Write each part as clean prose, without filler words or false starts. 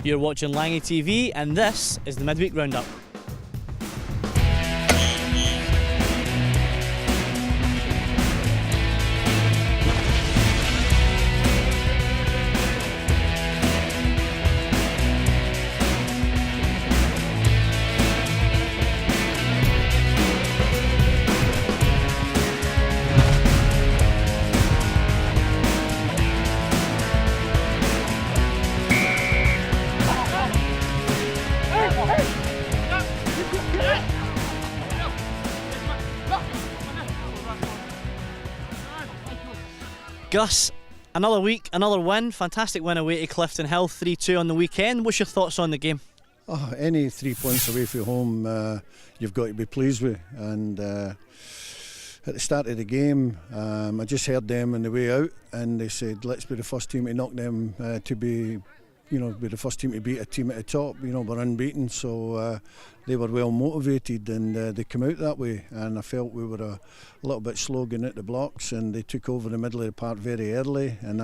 You're watching Langy TV and this is the Midweek Roundup. Gus, another week, another win. Fantastic win away to Clifton Hill, 3-2 on the weekend. What's your thoughts on the game? Oh, any 3 points away from home, you've got to be pleased with. And at the start of the game, I just heard them on the way out, and they said, "Let's be the first team to knock them to be the first team to beat a team at the top. We're unbeaten." So they were well motivated, and they came out that way. And I felt we were a little bit slow getting at the blocks, and they took over the middle of the park very early, and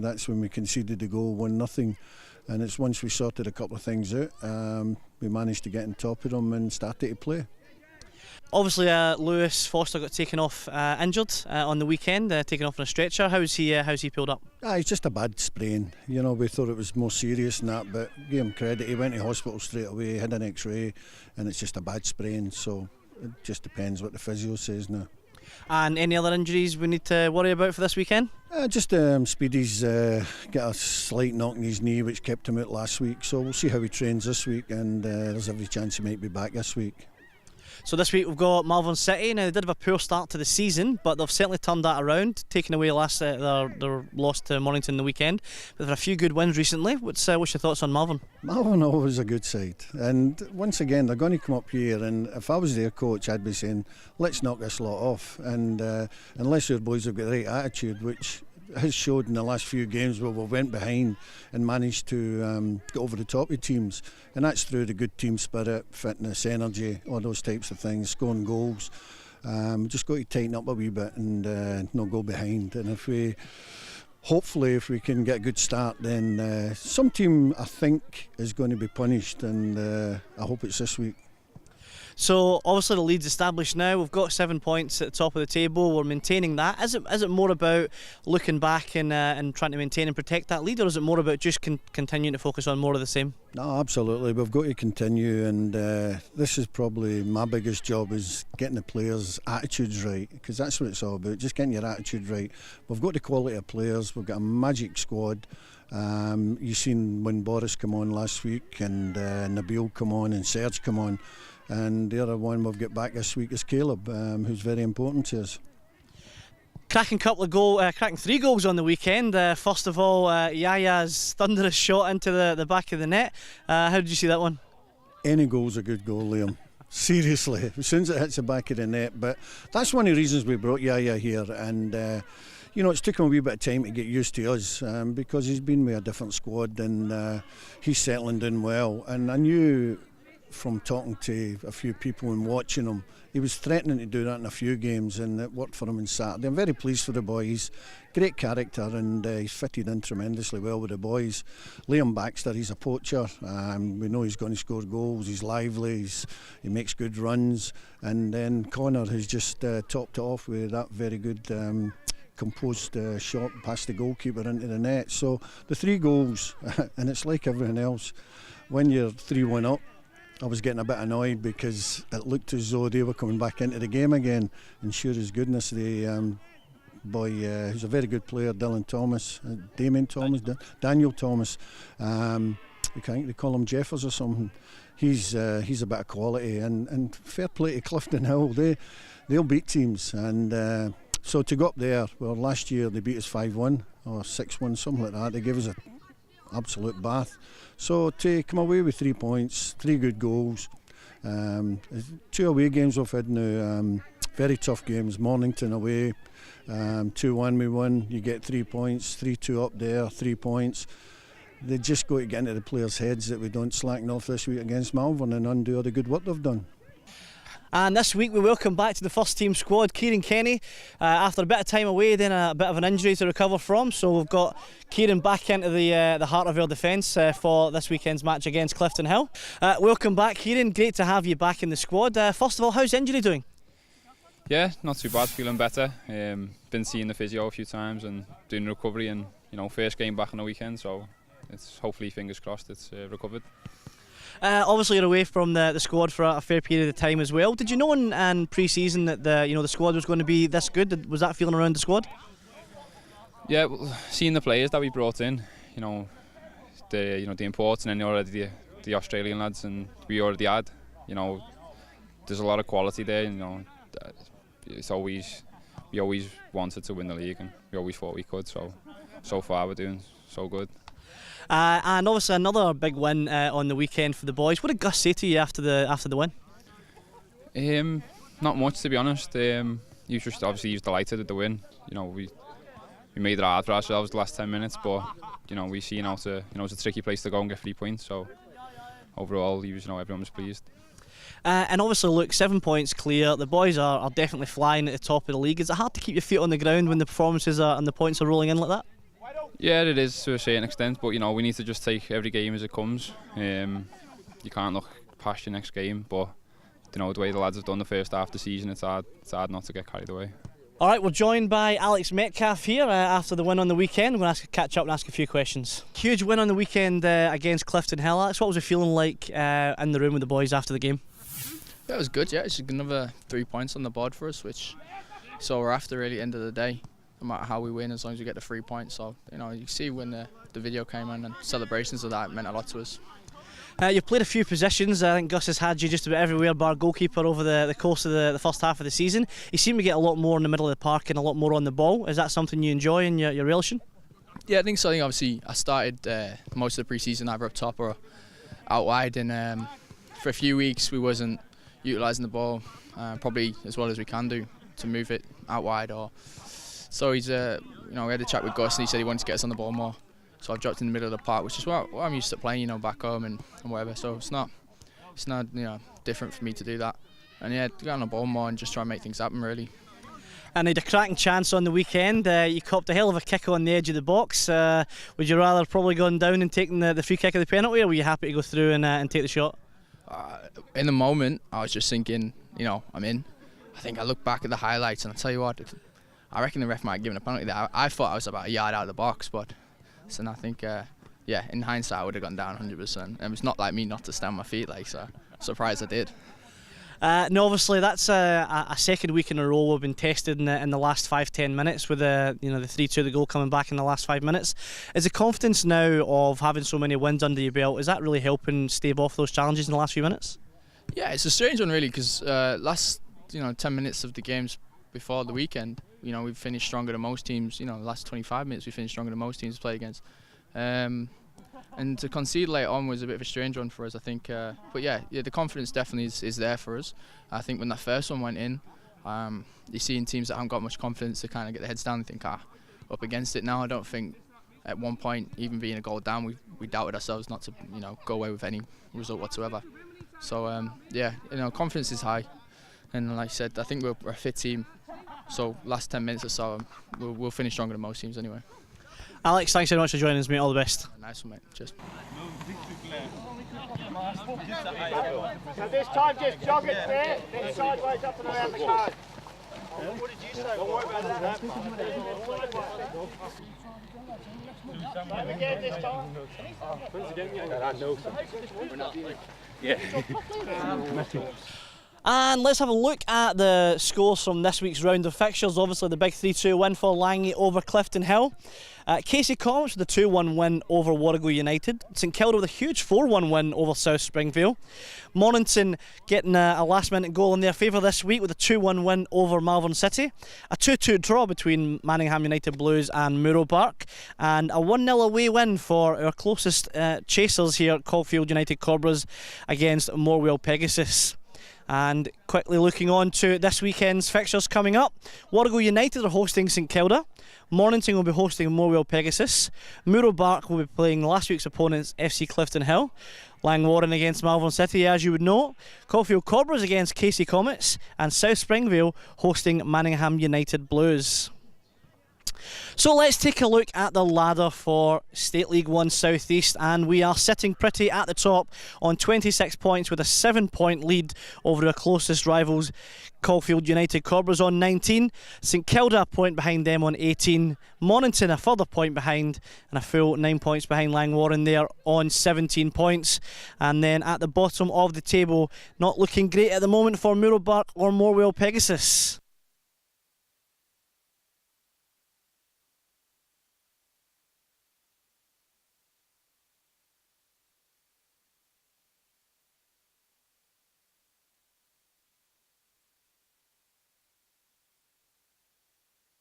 that's when we conceded the goal, 1-0. And it's once we sorted a couple of things out, we managed to get on top of them and started to play. Obviously, Lewis Foster got taken off injured on the weekend, taken off on a stretcher. How's he pulled up? It's just a bad sprain. We thought it was more serious than that, but give him credit. He went to hospital straight away, had an X-ray, and it's just a bad sprain. So it just depends what the physio says now. And any other injuries we need to worry about for this weekend? Just Speedy's got a slight knock in his knee, which kept him out last week. So we'll see how he trains this week, and there's every chance he might be back this week. So this week we've got Malvern City. Now they did have a poor start to the season, but they've certainly turned that around, taking away their loss to Mornington the weekend. But they've had a few good wins recently. What's your thoughts on Malvern? Malvern always a good side, and once again they're going to come up here. And if I was their coach, I'd be saying, let's knock this lot off. And unless your boys have got the right attitude, which has showed in the last few games where we went behind and managed to get over the top of teams, and that's through the good team spirit, fitness, energy, all those types of things, scoring goals. Just got to tighten up a wee bit and not go behind. And hopefully if we can get a good start, then some team I think is going to be punished, and I hope it's this week. So obviously the lead's established now. We've got 7 points at the top of the table. We're maintaining that. Is it more about looking back and trying to maintain and protect that lead, or is it more about just continuing to focus on more of the same? No, absolutely. We've got to continue, and this is probably my biggest job, is getting the players' attitudes right, because that's what it's all about, just getting your attitude right. We've got the quality of players. We've got a magic squad. You seen when Boris come on last week, and Nabil come on, and Serge come on. And the other one we've got back this week is Caleb, who's very important to us. Cracking 3 goals on the weekend. First of all, Yaya's thunderous shot into the back of the net. How did you see that one? Any goal's a good goal, Liam. Seriously, as soon as it hits the back of the net. But that's one of the reasons we brought Yaya here, and it's taken a wee bit of time to get used to us, because he's been with a different squad, and he's settling down well. And I knew from talking to a few people and watching him, he was threatening to do that in a few games, and it worked for him on Saturday. I'm very pleased for the boys. Great character, and he's fitted in tremendously well with the boys. Liam Baxter, he's a poacher. We know he's going to score goals. He's lively. He makes good runs. And then Connor has just topped it off with that very good composed shot past the goalkeeper into the net. So the 3 goals, and it's like everything else. When you're 3-1 up, I was getting a bit annoyed because it looked as though they were coming back into the game again, and sure as goodness the boy who's a very good player, Daniel Thomas, I think they call him Jeffers or something. He's a bit of quality, and fair play to Clifton Hill. They'll beat teams, and so to go up there, well, last year they beat us 5-1 or 6-1, something like that. They gave us an absolute bath. So to come away with 3 points, 3 good goals, 2 away games we've had now, very tough games. Mornington away, 2-1 we won, you get 3 points, 3-2 up there, 3 points. They just got to get into the players' heads that we don't slacken off this week against Malvern and undo all the good work they've done. And this week we welcome back to the first team squad Kieron Kenny after a bit of time away, then a bit of an injury to recover from. So we've got Kieron back into the heart of our defence for this weekend's match against Clifton Hill. Welcome back, Kieron. Great to have you back in the squad. First of all, how's the injury doing? Yeah, not too bad. Feeling better. Been seeing the physio a few times and doing recovery, and first game back on the weekend. So it's hopefully, fingers crossed, it's recovered. Obviously you're away from the squad for a fair period of time as well. Did you know in pre-season that the squad was going to be this good? Was that feeling around the squad? Yeah, well, seeing the players that we brought in, the imports, and then already the Australian lads, and we already had, there's a lot of quality there. It's we always wanted to win the league, and we always thought we could. So far we're doing so good. And obviously another big win on the weekend for the boys. What did Gus say to you after the win? Not much, to be honest. He was delighted with the win. We made it hard for ourselves the last 10 minutes, but we seen how to it's a tricky place to go and get 3 points. So overall, everyone was pleased. And obviously, look, 7 points clear. The boys are definitely flying at the top of the league. Is it hard to keep your feet on the ground when the performances and the points are rolling in like that? Yeah, it is to a certain extent, but we need to just take every game as it comes. You can't look past your next game, but the way the lads have done the first half of the season, it's hard not to get carried away. All right, we're joined by Alex Metcalfe here after the win on the weekend. We're going to catch up and ask a few questions. Huge win on the weekend against Clifton Hill. Alex, what was it feeling like in the room with the boys after the game? Yeah, it was good. Yeah, it's another 3 points on the board for us, which we're after really at the end of the day. No matter how we win, as long as we get the 3 points. So you see when the video came in and celebrations of that, it meant a lot to us. You've played a few positions. I think Gus has had you just about everywhere bar goalkeeper over the course of the first half of the season. You seem to get a lot more in the middle of the park and a lot more on the ball. Is that something you enjoy and you're relishing? Yeah, I think so. Obviously I started most of the pre-season either up top or out wide, and for a few weeks we wasn't utilising the ball probably as well as we can do to move it out wide. So he's we had a chat with Gus and he said he wanted to get us on the ball more. So I've dropped in the middle of the park, which is what I'm used to playing, back home and whatever. So it's not different for me to do that. And yeah, to get on the ball more and just try and make things happen really. And he had a cracking chance on the weekend. You copped a hell of a kick on the edge of the box. Would you rather probably gone down and taken the free kick of the penalty, or were you happy to go through and take the shot? In the moment, I was just thinking, I'm in. I think I look back at the highlights and I tell you what, I reckon the ref might have given a penalty there. I thought I was about a yard out of the box, but I think, in hindsight, I would have gone down 100%. And it's not like me not to stand on my feet, so surprised I did. No, obviously that's a second week in a row we've been tested in the last 5-10 minutes with the 3-2 the goal coming back in the last 5 minutes. Is the confidence now of having so many wins under your belt, is that really helping stave off those challenges in the last few minutes? Yeah, it's a strange one really, because last 10 minutes of the games before the weekend, we've finished stronger than most teams. The last 25 minutes we finished stronger than most teams played against. And to concede late on was a bit of a strange one for us, I think. But yeah, the confidence definitely is there for us. I think when that first one went in, you see in teams that haven't got much confidence to kind of get their heads down and think, up against it now. I don't think at one point, even being a goal down, we doubted ourselves not to go away with any result whatsoever. So confidence is high. And like I said, I think we're a fit team. So last 10 minutes or so, we'll finish stronger than most teams anyway. Alex, thanks very much for joining us, mate. All the best. Nice one, mate. Cheers. So this time just jog it there, then sideways up and around the card. What did you say? Don't worry about that. Don't again this time. And let's have a look at the scores from this week's round of fixtures. Obviously the big 3-2 win for Langley over Clifton Hill. Casey Comets with a 2-1 win over Warrego United. St Kilda with a huge 4-1 win over South Springvale. Mornington getting a last minute goal in their favour this week with a 2-1 win over Malvern City. A 2-2 draw between Manningham United Blues and Muro Park. And a 1-0 away win for our closest chasers here, Caulfield United Cobras against Morwell Pegasus. And quickly looking on to this weekend's fixtures coming up. Warrego United are hosting St Kilda. Mornington will be hosting Morwell Pegasus. Muro Bark will be playing last week's opponents FC Clifton Hill. Langwarren against Malvern City, as you would know. Caulfield Cobras against Casey Comets. And South Springvale hosting Manningham United Blues. So let's take a look at the ladder for State League 1 South East, and we are sitting pretty at the top on 26 points with a 7-point lead over our closest rivals, Caulfield United Cobras on 19, St Kilda a point behind them on 18, Mornington a further point behind, and a full 9 points behind Langwarren there on 17 points. And then at the bottom of the table, not looking great at the moment for Muro Bark or Morwell Pegasus.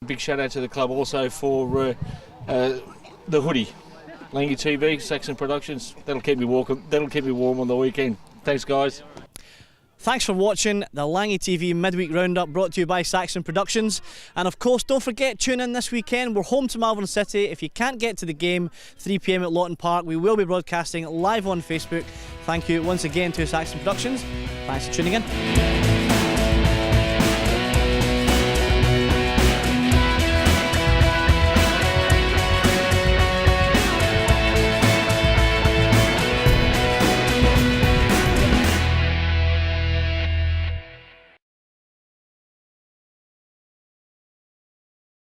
Big shout out to the club also for the hoodie, Langy TV, Saxon Productions. That'll keep me warm on the weekend. Thanks, guys. Thanks for watching the Langy TV Midweek Roundup, brought to you by Saxon Productions. And of course, don't forget, tune in this weekend. We're home to Malvern City. If you can't get to the game, 3 p.m. at Lawton Park, we will be broadcasting live on Facebook. Thank you once again to Saxon Productions. Thanks for tuning in.